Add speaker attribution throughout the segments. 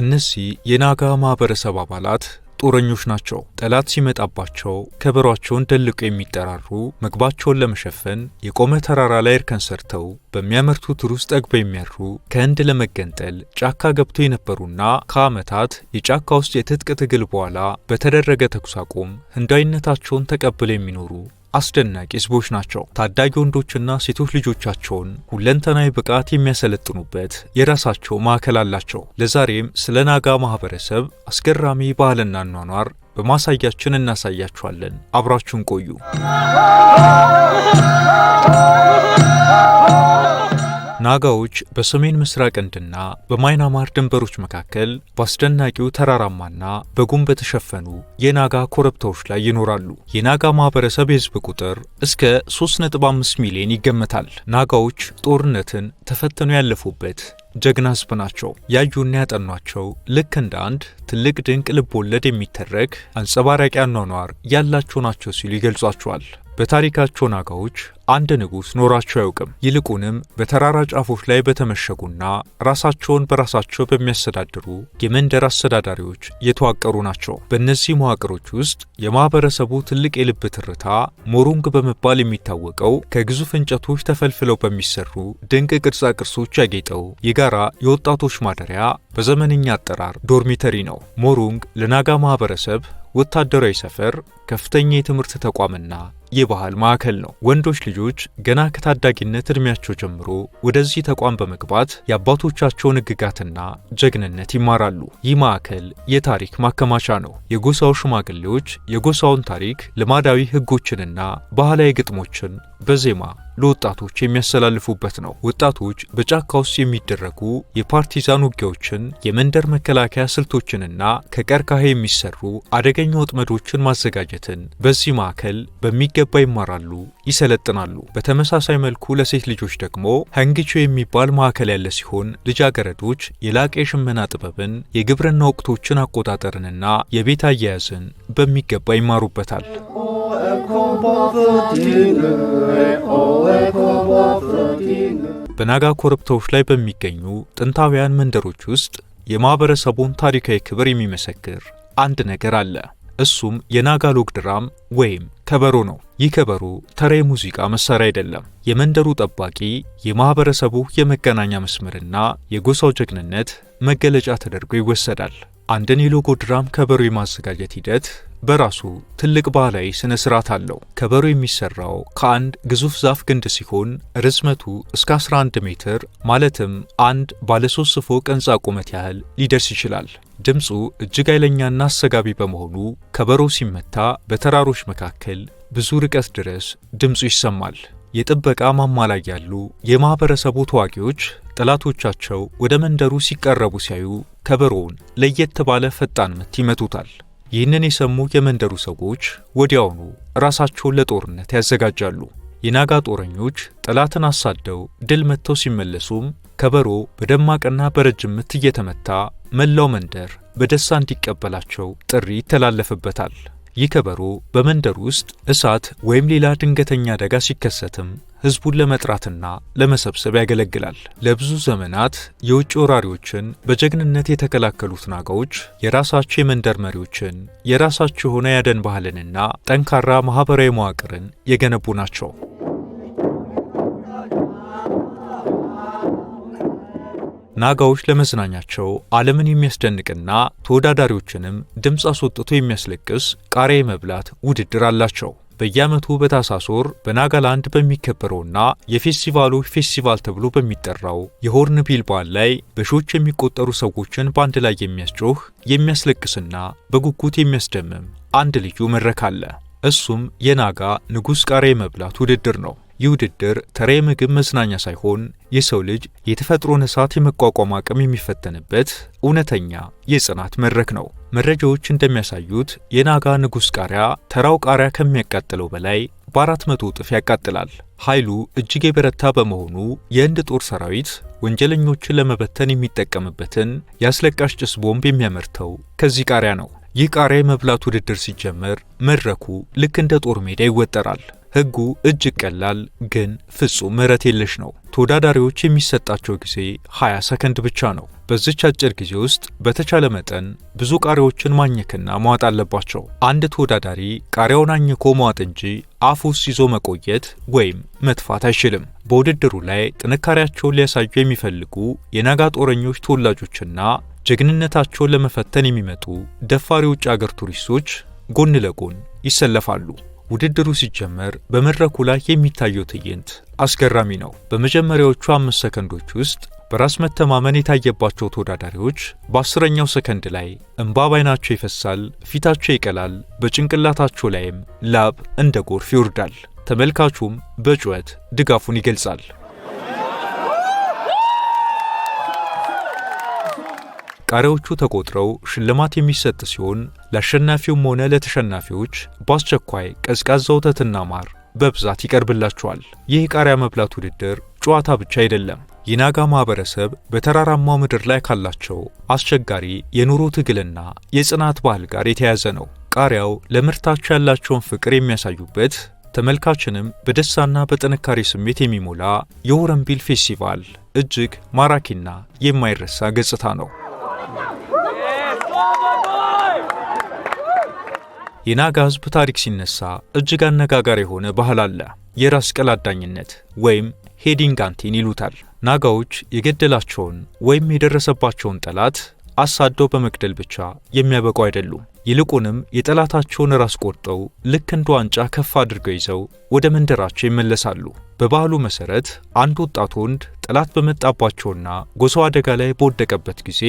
Speaker 1: እነዚህ የናጋ ማህበረሰብ አባላት ጦረኞች ናቸው። ጠላት ሲመጣባቸው ከበሯቸውን ደልቀው የሚጠራሩ፣ ምግባቸውን ለመሸፈን የቆመ ተራራ ላይ እርከን ሰርተው በሚያመርቱት ሩዝ ጠግበው የሚያድሩ፣ ከህንድ ለመገንጠል ጫካ ገብተው የነበሩና ከዓመታት የጫካ ውስጥ የትጥቅ ትግል በኋላ በተደረገ ተኩስ አቁም ህንዳዊነታቸውን ተቀብለው የሚኖሩ አስደናቂ ህዝቦች ናቸው። ታዳጊ ወንዶችና ሴቶች ልጆቻቸውን ሁለንተናዊ ብቃት የሚያሰለጥኑበት የራሳቸው ማዕከል አላቸው። ለዛሬም ስለ ናጋ ማህበረሰብ አስገራሚ ባህልና አኗኗር በማሳያችን እናሳያችኋለን። አብራችሁን ቆዩ። ናጋዎች በሰሜን ምስራቅ ህንድና በማይናማር ድንበሮች መካከል በአስደናቂው ተራራማና በጉም በተሸፈኑ የናጋ ኮረብታዎች ላይ ይኖራሉ። የናጋ ማህበረሰብ የህዝብ ቁጥር እስከ 3.5 ሚሊዮን ይገመታል። ናጋዎች ጦርነትን ተፈትነው ያለፉበት ጀግና ህዝብ ናቸው። ያዩና ያጠኗቸው ልክ እንደ አንድ ትልቅ ድንቅ ልብ ወለድ የሚተረክ አንጸባራቂ አኗኗር ያላቸው ናቸው ሲሉ ይገልጿቸዋል። በታሪካቸው ናጋዎች አንድ ንጉስ ኖራቸው አያውቅም። ይልቁንም በተራራ ጫፎች ላይ በተመሸጉና ራሳቸውን በራሳቸው በሚያስተዳድሩ የመንደር አስተዳዳሪዎች የተዋቀሩ ናቸው። በእነዚህ መዋቅሮች ውስጥ የማህበረሰቡ ትልቅ የልብ ትርታ ሞሩንግ በመባል የሚታወቀው ከግዙፍ እንጨቶች ተፈልፍለው በሚሰሩ ድንቅ ቅርጻ ቅርጾች ያጌጠው የጋራ የወጣቶች ማደሪያ በዘመንኛ አጠራር ዶርሚተሪ ነው። ሞሩንግ ለናጋ ማህበረሰብ ወታደራዊ ሰፈር፣ ከፍተኛ የትምህርት ተቋምና የባህል ማዕከል ነው። ወንዶች ልጆች ገና ከታዳጊነት እድሜያቸው ጀምሮ ወደዚህ ተቋም በመግባት የአባቶቻቸውን ሕግጋትና ጀግንነት ይማራሉ። ይህ ማዕከል የታሪክ ማከማቻ ነው። የጎሳው ሽማግሌዎች የጎሳውን ታሪክ፣ ልማዳዊ ሕጎችንና ባህላዊ ግጥሞችን በዜማ ለወጣቶች የሚያስተላልፉበት ነው። ወጣቶች በጫካ ውስጥ የሚደረጉ የፓርቲዛን ውጊያዎችን፣ የመንደር መከላከያ ስልቶችንና ከቀርከሃ የሚሰሩ አደገኛ ወጥመዶችን ማዘጋጀትን በዚህ ማዕከል በሚገባ ይማራሉ፣ ይሰለጥናሉ። በተመሳሳይ መልኩ ለሴት ልጆች ደግሞ ሃንጊቾ የሚባል ማዕከል ያለ ሲሆን ልጃገረዶች የላቀ የሽመና ጥበብን፣ የግብርና ወቅቶችን አቆጣጠርንና የቤት አያያዝን በሚገባ ይማሩበታል። በናጋ ኮረብታዎች ላይ በሚገኙ ጥንታውያን መንደሮች ውስጥ የማህበረሰቡን ታሪካዊ ክብር የሚመሰክር አንድ ነገር አለ። እሱም የናጋ ሎግ ድራም ወይም ከበሮ ነው። ይህ ከበሮ ተራ የሙዚቃ መሳሪያ አይደለም። የመንደሩ ጠባቂ፣ የማህበረሰቡ የመገናኛ መስመርና የጎሳው ጀግንነት መገለጫ ተደርጎ ይወሰዳል። አንድን የሎግ ድራም ከበሮ የማዘጋጀት ሂደት በራሱ ትልቅ ባህላዊ ስነ ስርዓት አለው። ከበሮ የሚሰራው ከአንድ ግዙፍ ዛፍ ግንድ ሲሆን ርዝመቱ እስከ 11 ሜትር ማለትም አንድ ባለ 3 ፎቅ ህንጻ ቁመት ያህል ሊደርስ ይችላል። ድምፁ እጅግ ኃይለኛና አሰጋቢ በመሆኑ ከበሮ ሲመታ በተራሮች መካከል ብዙ ርቀት ድረስ ድምፁ ይሰማል። የጥበቃ ማማ ላይ ያሉ የማህበረሰቡ ተዋጊዎች ጠላቶቻቸው ወደ መንደሩ ሲቀረቡ ሲያዩ ከበሮውን ለየት ባለ ፈጣን ምት ይመቱታል። ይህንን የሰሙ የመንደሩ ሰዎች ወዲያውኑ ራሳቸውን ለጦርነት ያዘጋጃሉ። የናጋ ጦረኞች ጠላትን አሳደው ድል መጥተው ሲመለሱም ከበሮ በደማቅና በረጅም ምት እየተመታ መላው መንደር በደስታ እንዲቀበላቸው ጥሪ ይተላለፍበታል። ይህ ከበሮ በመንደር ውስጥ እሳት ወይም ሌላ ድንገተኛ አደጋ ሲከሰትም ህዝቡን ለመጥራትና ለመሰብሰብ ያገለግላል። ለብዙ ዘመናት የውጭ ወራሪዎችን በጀግንነት የተከላከሉት ናጋዎች የራሳቸው የመንደር መሪዎችን፣ የራሳቸው የሆነ ያደን ባህልንና ጠንካራ ማህበራዊ መዋቅርን የገነቡ ናቸው። ናጋዎች ለመዝናኛቸው ዓለምን የሚያስደንቅና ተወዳዳሪዎችንም ድምፅ አስወጥቶ የሚያስለቅስ ቃሪያ የመብላት ውድድር አላቸው። በየዓመቱ በታህሳስ ወር በናጋላንድ በሚከበረውና የፌስቲቫሎች ፌስቲቫል ተብሎ በሚጠራው የሆርን ቢል በዓል ላይ በሺዎች የሚቆጠሩ ሰዎችን በአንድ ላይ የሚያስጮህ፣ የሚያስለቅስና በጉጉት የሚያስደምም አንድ ልዩ መድረክ አለ። እሱም የናጋ ንጉሥ ቃሪያ የመብላት ውድድር ነው። ይህ ውድድር ተራ የምግብ መዝናኛ ሳይሆን የሰው ልጅ የተፈጥሮን እሳት የመቋቋም አቅም የሚፈተንበት እውነተኛ የጽናት መድረክ ነው። መረጃዎች እንደሚያሳዩት የናጋ ንጉሥ ቃሪያ ተራው ቃሪያ ከሚያቃጥለው በላይ በ400 እጥፍ ያቃጥላል። ኃይሉ እጅግ የበረታ በመሆኑ የህንድ ጦር ሰራዊት ወንጀለኞችን ለመበተን የሚጠቀምበትን የአስለቃሽ ጭስ ቦምብ የሚያመርተው ከዚህ ቃሪያ ነው። ይህ ቃሪያ የመብላት ውድድር ሲጀመር መድረኩ ልክ እንደ ጦር ሜዳ ይወጠራል። ሕጉ እጅግ ቀላል ግን ፍጹም ምህረት የለሽ ነው። ተወዳዳሪዎች የሚሰጣቸው ጊዜ 20 ሰከንድ ብቻ ነው። በዚች አጭር ጊዜ ውስጥ በተቻለ መጠን ብዙ ቃሪያዎችን ማኘክና መዋጥ አለባቸው። አንድ ተወዳዳሪ ቃሪያውን አኝኮ መዋጥ እንጂ አፍ ውስጥ ይዞ መቆየት ወይም መትፋት አይችልም። በውድድሩ ላይ ጥንካሬያቸውን ሊያሳዩ የሚፈልጉ የናጋ ጦረኞች ተወላጆችና ጀግንነታቸውን ለመፈተን የሚመጡ ደፋሪ ውጭ አገር ቱሪስቶች ጎን ለጎን ይሰለፋሉ። ውድድሩ ሲጀመር በመድረኩ ላይ የሚታየው ትዕይንት አስገራሚ ነው። በመጀመሪያዎቹ 5 ሰከንዶች ውስጥ በራስ መተማመን የታየባቸው ተወዳዳሪዎች በ10ኛው ሰከንድ ላይ እንባ ባይናቸው ይፈሳል፣ ፊታቸው ይቀላል፣ በጭንቅላታቸው ላይም ላብ እንደ ጎርፍ ይወርዳል። ተመልካቹም በጩኸት ድጋፉን ይገልጻል። ቃሪያዎቹ ተቆጥረው ሽልማት የሚሰጥ ሲሆን ለአሸናፊውም ሆነ ለተሸናፊዎች በአስቸኳይ ቀዝቃዛ ወተትና ማር በብዛት ይቀርብላቸዋል። ይህ ቃሪያ መብላት ውድድር ጨዋታ ብቻ አይደለም። የናጋ ማህበረሰብ በተራራማው ምድር ላይ ካላቸው አስቸጋሪ የኑሮ ትግልና የጽናት ባህል ጋር የተያያዘ ነው። ቃሪያው ለምርታቸው ያላቸውን ፍቅር የሚያሳዩበት፣ ተመልካችንም በደስታና በጥንካሬ ስሜት የሚሞላ የሆረንቢል ፌስቲቫል እጅግ ማራኪና የማይረሳ ገጽታ ነው። የናጋ ሕዝብ ታሪክ ሲነሳ እጅግ አነጋጋሪ የሆነ ባህል አለ። የራስ ቅል አዳኝነት ወይም ሄዲንጋንቲን ይሉታል። ናጋዎች የገደላቸውን ወይም የደረሰባቸውን ጠላት አሳደው በመግደል ብቻ የሚያበቁ አይደሉም። ይልቁንም የጠላታቸውን ራስ ቆርጠው ልክ እንደ ዋንጫ ከፍ አድርገው ይዘው ወደ መንደራቸው ይመለሳሉ። በባህሉ መሰረት አንድ ወጣት ወንድ ጠላት በመጣባቸውና ጎሳው አደጋ ላይ በወደቀበት ጊዜ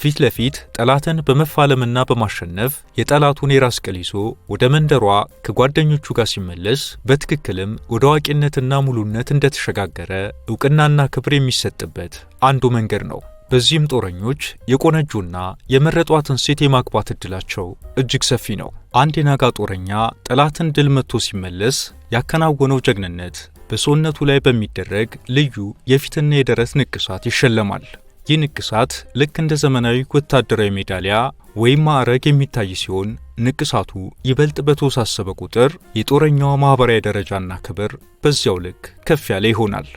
Speaker 1: ፊት ለፊት ጠላትን በመፋለምና በማሸነፍ የጠላቱን የራስ ቅል ይዞ ወደ መንደሯ ከጓደኞቹ ጋር ሲመለስ በትክክልም ወደ አዋቂነትና ሙሉነት እንደተሸጋገረ ዕውቅናና ክብር የሚሰጥበት አንዱ መንገድ ነው። በዚህም ጦረኞች የቆነጁና የመረጧትን ሴት የማግባት ዕድላቸው እጅግ ሰፊ ነው። አንድ የናጋ ጦረኛ ጠላትን ድል መትቶ ሲመለስ ያከናወነው ጀግንነት በሰውነቱ ላይ በሚደረግ ልዩ የፊትና የደረት ንቅሳት ይሸለማል። ይህ ንቅሳት ልክ እንደ ዘመናዊ ወታደራዊ ሜዳሊያ ወይም ማዕረግ የሚታይ ሲሆን ንቅሳቱ ይበልጥ በተወሳሰበ ቁጥር የጦረኛው ማኅበራዊ ደረጃና ክብር በዚያው ልክ ከፍ ያለ ይሆናል።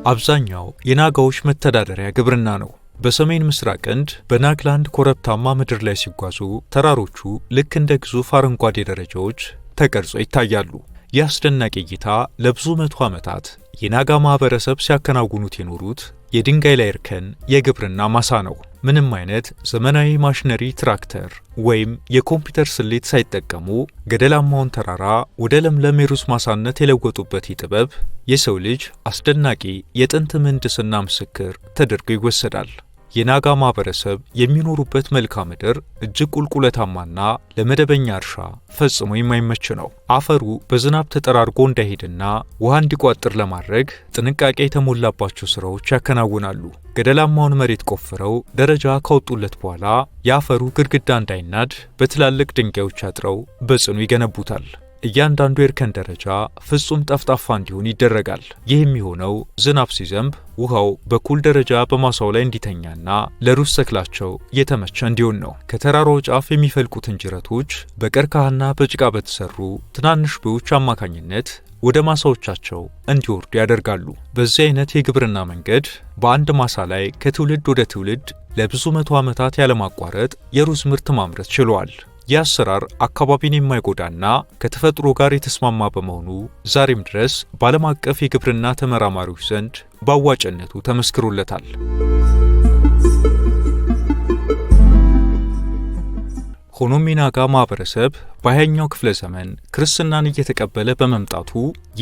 Speaker 1: አብዛኛው የናጋዎች መተዳደሪያ ግብርና ነው። በሰሜን ምስራቅ ህንድ በናግላንድ ኮረብታማ ምድር ላይ ሲጓዙ ተራሮቹ ልክ እንደ ግዙፍ አረንጓዴ ደረጃዎች ተቀርጸው ይታያሉ። ይህ አስደናቂ እይታ ለብዙ መቶ ዓመታት የናጋ ማህበረሰብ ሲያከናውኑት የኖሩት የድንጋይ ላይ እርከን የግብርና ማሳ ነው። ምንም አይነት ዘመናዊ ማሽነሪ፣ ትራክተር ወይም የኮምፒውተር ስሌት ሳይጠቀሙ ገደላማውን ተራራ ወደ ለምለም የሩዝ ማሳነት የለወጡበት ጥበብ የሰው ልጅ አስደናቂ የጥንት ምህንድስና ምስክር ተደርጎ ይወሰዳል። የናጋ ማህበረሰብ የሚኖሩበት መልክዓ ምድር እጅግ ቁልቁለታማና ለመደበኛ እርሻ ፈጽሞ የማይመች ነው። አፈሩ በዝናብ ተጠራርጎ እንዳይሄድና ውሃ እንዲቋጥር ለማድረግ ጥንቃቄ የተሞላባቸው ስራዎች ያከናውናሉ። ገደላማውን መሬት ቆፍረው ደረጃ ካወጡለት በኋላ የአፈሩ ግድግዳ እንዳይናድ በትላልቅ ድንጋዮች አጥረው በጽኑ ይገነቡታል። እያንዳንዱ የእርከን ደረጃ ፍጹም ጠፍጣፋ እንዲሆን ይደረጋል። ይህ የሚሆነው ዝናብ ሲዘንብ ውሃው በኩል ደረጃ በማሳው ላይ እንዲተኛና ለሩዝ ተክላቸው የተመቸ እንዲሆን ነው። ከተራራው ጫፍ የሚፈልቁትን ጅረቶች በቀርከሃና በጭቃ በተሰሩ ትናንሽ ቦዮች አማካኝነት ወደ ማሳዎቻቸው እንዲወርዱ ያደርጋሉ። በዚህ አይነት የግብርና መንገድ በአንድ ማሳ ላይ ከትውልድ ወደ ትውልድ ለብዙ መቶ ዓመታት ያለማቋረጥ የሩዝ ምርት ማምረት ችለዋል። ይህ አሰራር አካባቢን የማይጎዳና ከተፈጥሮ ጋር የተስማማ በመሆኑ ዛሬም ድረስ በዓለም አቀፍ የግብርና ተመራማሪዎች ዘንድ በአዋጭነቱ ተመስክሮለታል። ሆኖም የናጋ ማህበረሰብ በ20ኛው ክፍለ ዘመን ክርስትናን እየተቀበለ በመምጣቱ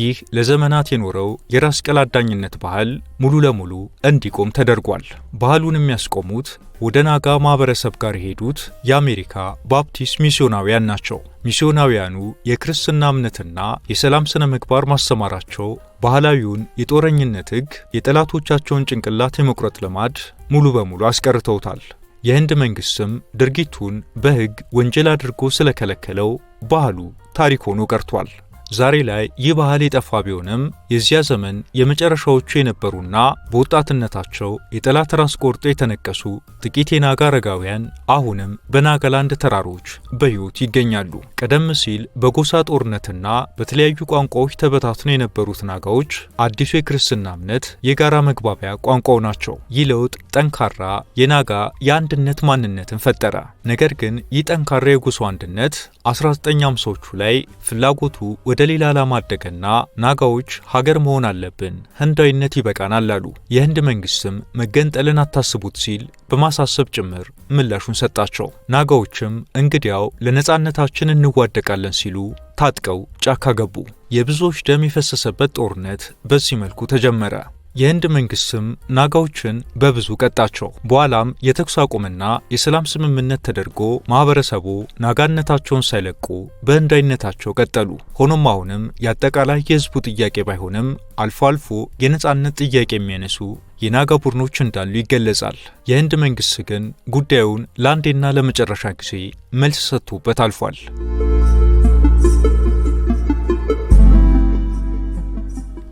Speaker 1: ይህ ለዘመናት የኖረው የራስ ቅል አዳኝነት ባህል ሙሉ ለሙሉ እንዲቆም ተደርጓል። ባህሉን የሚያስቆሙት ወደ ናጋ ማህበረሰብ ጋር የሄዱት የአሜሪካ ባፕቲስት ሚስዮናውያን ናቸው። ሚስዮናውያኑ የክርስትና እምነትና የሰላም ስነ ምግባር ማስተማራቸው ባህላዊውን የጦረኝነት ሕግ፣ የጠላቶቻቸውን ጭንቅላት የመቁረጥ ልማድ ሙሉ በሙሉ አስቀርተውታል። የህንድ መንግስትም ድርጊቱን በሕግ ወንጀል አድርጎ ስለከለከለው ባህሉ ታሪክ ሆኖ ቀርቷል። ዛሬ ላይ ይህ ባህል የጠፋ ቢሆንም የዚያ ዘመን የመጨረሻዎቹ የነበሩና በወጣትነታቸው የጠላት ራስ ቆርጦ የተነቀሱ ጥቂት የናጋ አረጋውያን አሁንም በናጋላንድ ተራሮች በሕይወት ይገኛሉ። ቀደም ሲል በጎሳ ጦርነትና በተለያዩ ቋንቋዎች ተበታትነው የነበሩት ናጋዎች አዲሱ የክርስትና እምነት የጋራ መግባቢያ ቋንቋው ናቸው። ይህ ለውጥ ጠንካራ የናጋ የአንድነት ማንነትን ፈጠረ። ነገር ግን ይህ ጠንካራ የጎሳው አንድነት 1950ዎቹ ላይ ፍላጎቱ ወደ ሌላ ዓላማ አደገና ናጋዎች ሀገር መሆን አለብን፣ ህንዳዊነት ይበቃናል አሉ። የህንድ መንግስትም መገንጠልን አታስቡት ሲል በማሳሰብ ጭምር ምላሹን ሰጣቸው። ናጋዎችም እንግዲያው ለነጻነታችን እንዋደቃለን ሲሉ ታጥቀው ጫካ ገቡ። የብዙዎች ደም የፈሰሰበት ጦርነት በዚህ መልኩ ተጀመረ። የህንድ መንግስትም ናጋዎችን በብዙ ቀጣቸው። በኋላም የተኩስ አቁምና የሰላም ስምምነት ተደርጎ ማህበረሰቡ ናጋነታቸውን ሳይለቁ በህንዳዊነታቸው ቀጠሉ። ሆኖም አሁንም የአጠቃላይ የህዝቡ ጥያቄ ባይሆንም አልፎ አልፎ የነጻነት ጥያቄ የሚያነሱ የናጋ ቡድኖች እንዳሉ ይገለጻል። የህንድ መንግስት ግን ጉዳዩን ለአንዴና ለመጨረሻ ጊዜ መልስ ሰጥቶበት አልፏል።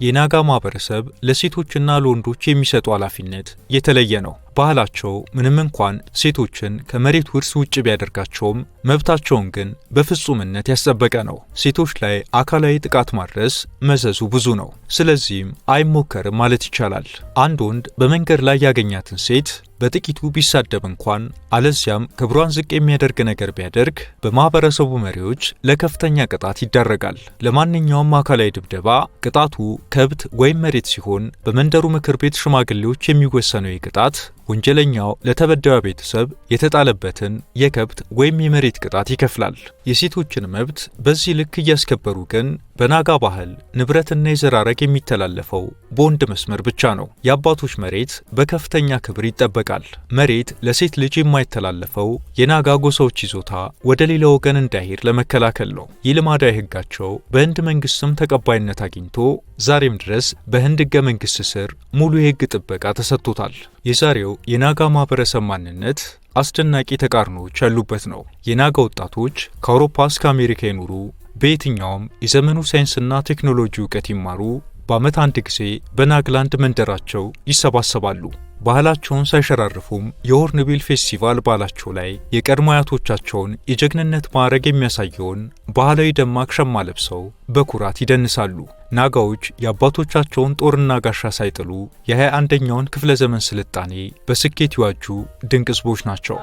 Speaker 1: የናጋ ማህበረሰብ ለሴቶችና ለወንዶች የሚሰጡ ኃላፊነት የተለየ ነው። ባህላቸው ምንም እንኳን ሴቶችን ከመሬት ውርስ ውጭ ቢያደርጋቸውም መብታቸውን ግን በፍጹምነት ያስጠበቀ ነው። ሴቶች ላይ አካላዊ ጥቃት ማድረስ መዘዙ ብዙ ነው። ስለዚህም አይሞከርም ማለት ይቻላል። አንድ ወንድ በመንገድ ላይ ያገኛትን ሴት በጥቂቱ ቢሳደብ እንኳን አለዚያም ክብሯን ዝቅ የሚያደርግ ነገር ቢያደርግ በማህበረሰቡ መሪዎች ለከፍተኛ ቅጣት ይዳረጋል። ለማንኛውም አካላዊ ድብደባ ቅጣቱ ከብት ወይም መሬት ሲሆን በመንደሩ ምክር ቤት ሽማግሌዎች የሚወሰነው ቅጣት ወንጀለኛው ለተበዳዩ ቤተሰብ የተጣለበትን የከብት ወይም የመሬት ቅጣት ይከፍላል። የሴቶችን መብት በዚህ ልክ እያስከበሩ ግን በናጋ ባህል ንብረትና የዘር ሐረግ የሚተላለፈው በወንድ መስመር ብቻ ነው። የአባቶች መሬት በከፍተኛ ክብር ይጠበቃል። መሬት ለሴት ልጅ የማይተላለፈው የናጋ ጎሳዎች ይዞታ ወደ ሌላ ወገን እንዳይሄድ ለመከላከል ነው። ይህ ልማዳዊ ሕጋቸው በህንድ መንግስትም ተቀባይነት አግኝቶ ዛሬም ድረስ በህንድ ሕገ መንግስት ስር ሙሉ የሕግ ጥበቃ ተሰጥቶታል። የዛሬው የናጋ ማህበረሰብ ማንነት አስደናቂ ተቃርኖዎች ያሉበት ነው። የናጋ ወጣቶች ከአውሮፓ እስከ አሜሪካ ይኑሩ፣ በየትኛውም የዘመኑ ሳይንስና ቴክኖሎጂ እውቀት ይማሩ፣ በዓመት አንድ ጊዜ በናጋላንድ መንደራቸው ይሰባሰባሉ። ባህላቸውን ሳይሸራርፉም የሆርንቢል ፌስቲቫል ባላቸው ላይ የቀድሞ አያቶቻቸውን የጀግንነት ማዕረግ የሚያሳየውን ባህላዊ ደማቅ ሸማ ለብሰው በኩራት ይደንሳሉ። ናጋዎች የአባቶቻቸውን ጦርና ጋሻ ሳይጥሉ የ21ኛውን ክፍለ ዘመን ስልጣኔ በስኬት ይዋጁ ድንቅ ህዝቦች ናቸው።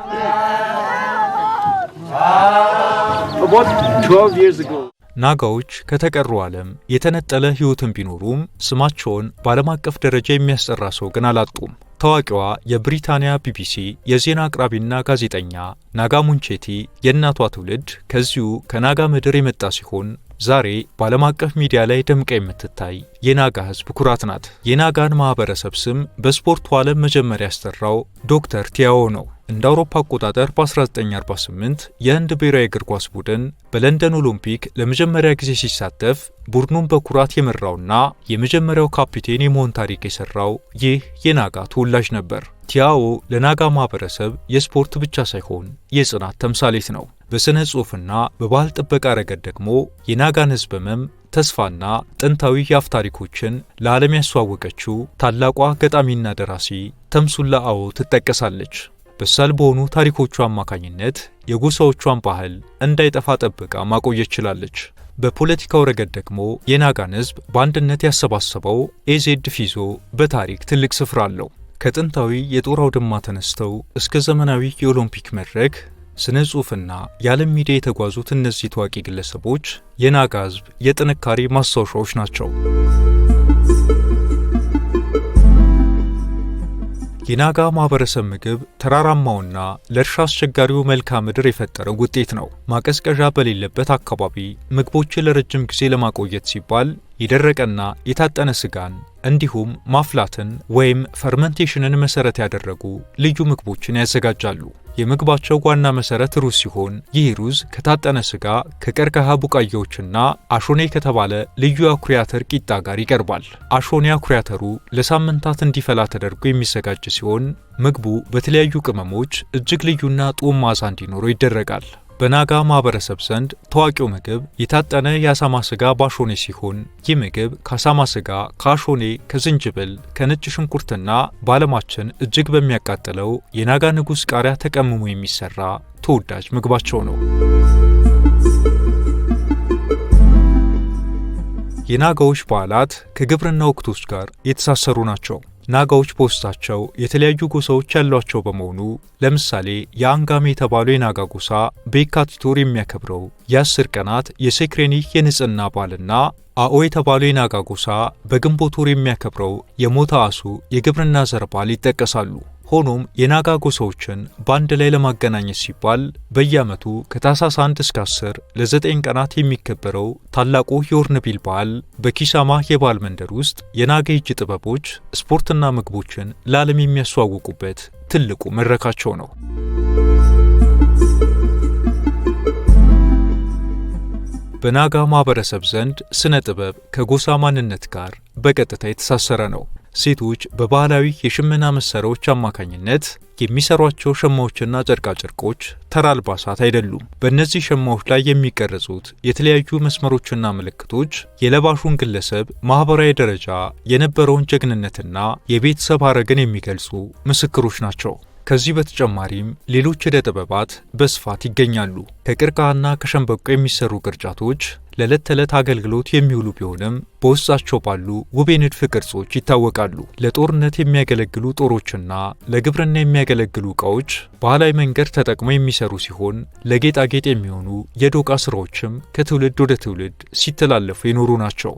Speaker 1: ናጋዎች ከተቀሩ ዓለም የተነጠለ ህይወትን ቢኖሩም ስማቸውን በዓለም አቀፍ ደረጃ የሚያስጠራ ሰው ግን አላጡም። ታዋቂዋ የብሪታንያ ቢቢሲ የዜና አቅራቢና ጋዜጠኛ ናጋ ሙንቼቲ የእናቷ ትውልድ ከዚሁ ከናጋ ምድር የመጣ ሲሆን ዛሬ በዓለም አቀፍ ሚዲያ ላይ ደምቃ የምትታይ የናጋ ህዝብ ኩራት ናት። የናጋን ማህበረሰብ ስም በስፖርቱ ዓለም መጀመሪያ ያስጠራው ዶክተር ቲያኦ ነው። እንደ አውሮፓ አቆጣጠር በ1948 የህንድ ብሔራዊ እግር ኳስ ቡድን በለንደን ኦሎምፒክ ለመጀመሪያ ጊዜ ሲሳተፍ ቡድኑን በኩራት የመራውና የመጀመሪያው ካፒቴን የመሆን ታሪክ የሰራው ይህ የናጋ ተወላጅ ነበር። ቲያኦ ለናጋ ማህበረሰብ የስፖርት ብቻ ሳይሆን የጽናት ተምሳሌት ነው። በስነ ጽሑፍና በባህል ጥበቃ ረገድ ደግሞ የናጋን ህዝብ ህመም፣ ተስፋና ጥንታዊ የአፍ ታሪኮችን ለዓለም ያስተዋወቀችው ታላቋ ገጣሚና ደራሲ ተምሱላ አዎ ትጠቀሳለች። በሳል በሆኑ ታሪኮቿ አማካኝነት የጎሳዎቿን ባህል እንዳይጠፋ ጠብቃ ማቆየት ችላለች። በፖለቲካው ረገድ ደግሞ የናጋን ህዝብ በአንድነት ያሰባሰበው ኤዜድ ፊዞ በታሪክ ትልቅ ስፍራ አለው። ከጥንታዊ የጦር አውድማ ተነስተው እስከ ዘመናዊ የኦሎምፒክ መድረክ ስነ ጽሑፍና የዓለም ሚዲያ የተጓዙት እነዚህ ታዋቂ ግለሰቦች የናጋ ህዝብ የጥንካሬ ማስታወሻዎች ናቸው። የናጋ ማህበረሰብ ምግብ ተራራማውና ለእርሻ አስቸጋሪው መልክዓ ምድር የፈጠረው ውጤት ነው። ማቀዝቀዣ በሌለበት አካባቢ ምግቦችን ለረጅም ጊዜ ለማቆየት ሲባል የደረቀና የታጠነ ስጋን እንዲሁም ማፍላትን ወይም ፈርመንቴሽንን መሰረት ያደረጉ ልዩ ምግቦችን ያዘጋጃሉ። የምግባቸው ዋና መሰረት ሩዝ ሲሆን ይህ ሩዝ ከታጠነ ስጋ፣ ከቀርከሃ ቡቃያዎችና አሾኔ ከተባለ ልዩ አኩሪ አተር ቂጣ ጋር ይቀርባል። አሾኔ አኩሪ አተሩ ለሳምንታት እንዲፈላ ተደርጎ የሚዘጋጅ ሲሆን ምግቡ በተለያዩ ቅመሞች እጅግ ልዩና ጡም መዓዛ እንዲኖረው ይደረጋል። በናጋ ማህበረሰብ ዘንድ ታዋቂው ምግብ የታጠነ የአሳማ ስጋ ባሾኔ ሲሆን ይህ ምግብ ከአሳማ ስጋ፣ ከአሾኔ፣ ከዝንጅብል፣ ከነጭ ሽንኩርትና በዓለማችን እጅግ በሚያቃጥለው የናጋ ንጉሥ ቃሪያ ተቀምሞ የሚሰራ ተወዳጅ ምግባቸው ነው። የናጋዎች በዓላት ከግብርና ወቅቶች ጋር የተሳሰሩ ናቸው። ናጋዎች በውስጣቸው የተለያዩ ጎሳዎች ያሏቸው በመሆኑ ለምሳሌ የአንጋሜ የተባለው የናጋ ጎሳ በየካቲት ወር የሚያከብረው የ10 ቀናት የሴክሬኒ የንጽህና በዓልና አኦ የተባለው የናጋ ጎሳ በግንቦት ወር የሚያከብረው የሞታ አሱ የግብርና ዘር በዓል ይጠቀሳሉ። ሆኖም የናጋ ጎሳዎችን በአንድ ላይ ለማገናኘት ሲባል በየዓመቱ ከታህሳስ 1 እስከ 10 ለ9 ቀናት የሚከበረው ታላቁ የሆርንቢል በዓል በኪሳማ የበዓል መንደር ውስጥ የናጋ የእጅ ጥበቦች፣ ስፖርትና ምግቦችን ለዓለም የሚያስተዋውቁበት ትልቁ መድረካቸው ነው። በናጋ ማህበረሰብ ዘንድ ስነ ጥበብ ከጎሳ ማንነት ጋር በቀጥታ የተሳሰረ ነው። ሴቶች በባህላዊ የሽመና መሳሪያዎች አማካኝነት የሚሰሯቸው ሸማዎችና ጨርቃጨርቆች ተራ አልባሳት አይደሉም። በእነዚህ ሸማዎች ላይ የሚቀረጹት የተለያዩ መስመሮችና ምልክቶች የለባሹን ግለሰብ ማህበራዊ ደረጃ፣ የነበረውን ጀግንነትና የቤተሰብ ሐረግን የሚገልጹ ምስክሮች ናቸው። ከዚህ በተጨማሪም ሌሎች ዕደ ጥበባት በስፋት ይገኛሉ። ከቀርከሃና ከሸንበቆ የሚሰሩ ቅርጫቶች ለዕለት ተዕለት አገልግሎት የሚውሉ ቢሆንም በውስጣቸው ባሉ ውብ የንድፍ ቅርጾች ይታወቃሉ። ለጦርነት የሚያገለግሉ ጦሮችና ለግብርና የሚያገለግሉ ዕቃዎች ባህላዊ መንገድ ተጠቅመው የሚሰሩ ሲሆን ለጌጣጌጥ የሚሆኑ የዶቃ ስራዎችም ከትውልድ ወደ ትውልድ ሲተላለፉ የኖሩ ናቸው።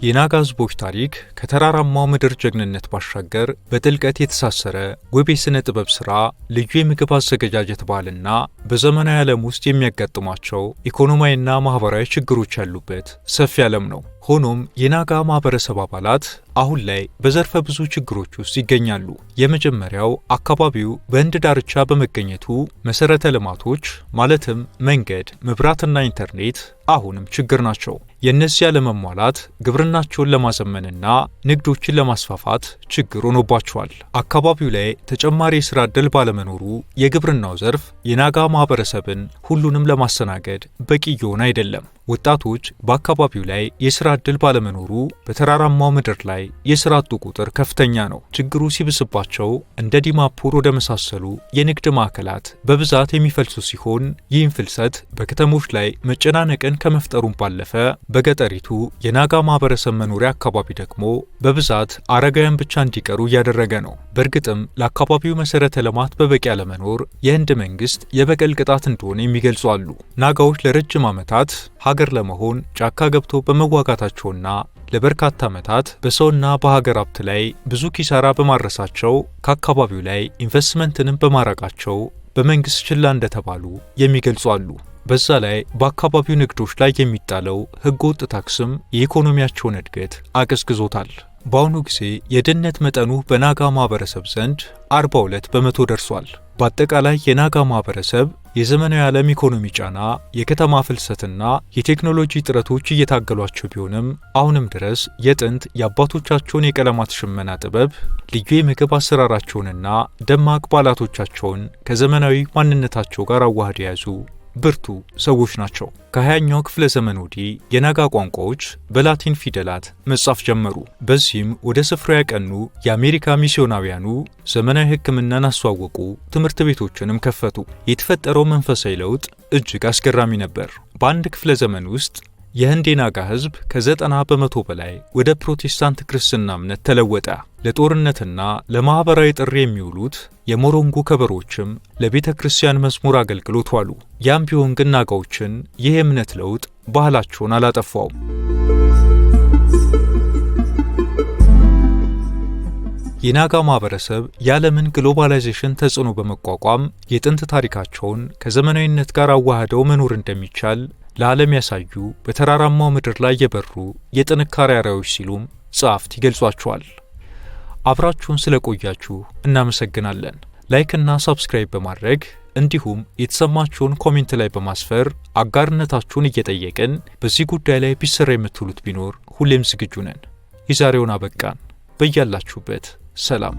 Speaker 1: የናጋ ሕዝቦች ታሪክ ከተራራማው ምድር ጀግንነት ባሻገር በጥልቀት የተሳሰረ ውብ የሥነ ጥበብ ሥራ፣ ልዩ የምግብ አዘገጃጀት ባህልና በዘመናዊ ዓለም ውስጥ የሚያጋጥሟቸው ኢኮኖሚያዊና ማኅበራዊ ችግሮች ያሉበት ሰፊ ዓለም ነው። ሆኖም የናጋ ማህበረሰብ አባላት አሁን ላይ በዘርፈ ብዙ ችግሮች ውስጥ ይገኛሉ። የመጀመሪያው አካባቢው በህንድ ዳርቻ በመገኘቱ መሰረተ ልማቶች ማለትም መንገድ፣ መብራትና ኢንተርኔት አሁንም ችግር ናቸው። የእነዚህ አለመሟላት ግብርናቸውን ለማዘመንና ንግዶችን ለማስፋፋት ችግር ሆኖባቸዋል። አካባቢው ላይ ተጨማሪ የሥራ ዕድል ባለመኖሩ የግብርናው ዘርፍ የናጋ ማህበረሰብን ሁሉንም ለማስተናገድ በቂ እየሆነ አይደለም። ወጣቶች በአካባቢው ላይ የሥራ ዕድል ባለመኖሩ በተራራማው ምድር ላይ የሥራ አጡ ቁጥር ከፍተኛ ነው። ችግሩ ሲብስባቸው እንደ ዲማፑር ወደ መሳሰሉ የንግድ ማዕከላት በብዛት የሚፈልሱ ሲሆን ይህም ፍልሰት በከተሞች ላይ መጨናነቅን ከመፍጠሩም ባለፈ በገጠሪቱ የናጋ ማህበረሰብ መኖሪያ አካባቢ ደግሞ በብዛት አረጋውያን ብቻ እንዲቀሩ እያደረገ ነው። በእርግጥም ለአካባቢው መሰረተ ልማት በበቂ አለመኖር የህንድ መንግስት የበቀል ቅጣት እንደሆነ የሚገልጹ አሉ። ናጋዎች ለረጅም ዓመታት ሀገር ለመሆን ጫካ ገብቶ በመዋጋታቸውና ለበርካታ ዓመታት በሰውና በሀገር ሀብት ላይ ብዙ ኪሳራ በማድረሳቸው ከአካባቢው ላይ ኢንቨስትመንትንም በማራቃቸው በመንግስት ችላ እንደተባሉ የሚገልጹ አሉ። በዛ ላይ በአካባቢው ንግዶች ላይ የሚጣለው ህገወጥ ታክስም የኢኮኖሚያቸውን እድገት አቀዝቅዞታል። በአሁኑ ጊዜ የድህነት መጠኑ በናጋ ማህበረሰብ ዘንድ 42 በመቶ ደርሷል። በአጠቃላይ የናጋ ማህበረሰብ የዘመናዊ ዓለም ኢኮኖሚ ጫና፣ የከተማ ፍልሰትና የቴክኖሎጂ ጥረቶች እየታገሏቸው ቢሆንም አሁንም ድረስ የጥንት የአባቶቻቸውን የቀለማት ሽመና ጥበብ፣ ልዩ የምግብ አሰራራቸውንና ደማቅ በዓላቶቻቸውን ከዘመናዊ ማንነታቸው ጋር አዋህደው የያዙ ብርቱ ሰዎች ናቸው። ከ20ኛው ክፍለ ዘመን ወዲህ የናጋ ቋንቋዎች በላቲን ፊደላት መጻፍ ጀመሩ። በዚህም ወደ ስፍራው ያቀኑ የአሜሪካ ሚስዮናውያኑ ዘመናዊ ሕክምናን አስተዋወቁ፣ ትምህርት ቤቶችንም ከፈቱ። የተፈጠረው መንፈሳዊ ለውጥ እጅግ አስገራሚ ነበር። በአንድ ክፍለ ዘመን ውስጥ የህንድ የናጋ ሕዝብ ከ90 በመቶ በላይ ወደ ፕሮቴስታንት ክርስትና እምነት ተለወጠ። ለጦርነትና ለማኅበራዊ ጥሪ የሚውሉት የሞሮንጎ ከበሮችም ለቤተ ክርስቲያን መዝሙር አገልግሎት ዋሉ። ያም ቢሆን ግን ናጋዎችን ይህ የእምነት ለውጥ ባህላቸውን አላጠፋውም። የናጋ ማህበረሰብ የዓለምን ግሎባላይዜሽን ተጽዕኖ በመቋቋም የጥንት ታሪካቸውን ከዘመናዊነት ጋር አዋህደው መኖር እንደሚቻል ለዓለም ያሳዩ በተራራማው ምድር ላይ የበሩ የጥንካሬ አርአያዎች ሲሉም ጸሐፍት ይገልጿቸዋል። አብራችሁን ስለቆያችሁ እናመሰግናለን። ላይክና ሰብስክራይብ በማድረግ እንዲሁም የተሰማችሁን ኮሜንት ላይ በማስፈር አጋርነታችሁን እየጠየቅን በዚህ ጉዳይ ላይ ቢሰራ የምትሉት ቢኖር ሁሌም ዝግጁ ነን። የዛሬውን አበቃን። በያላችሁበት ሰላም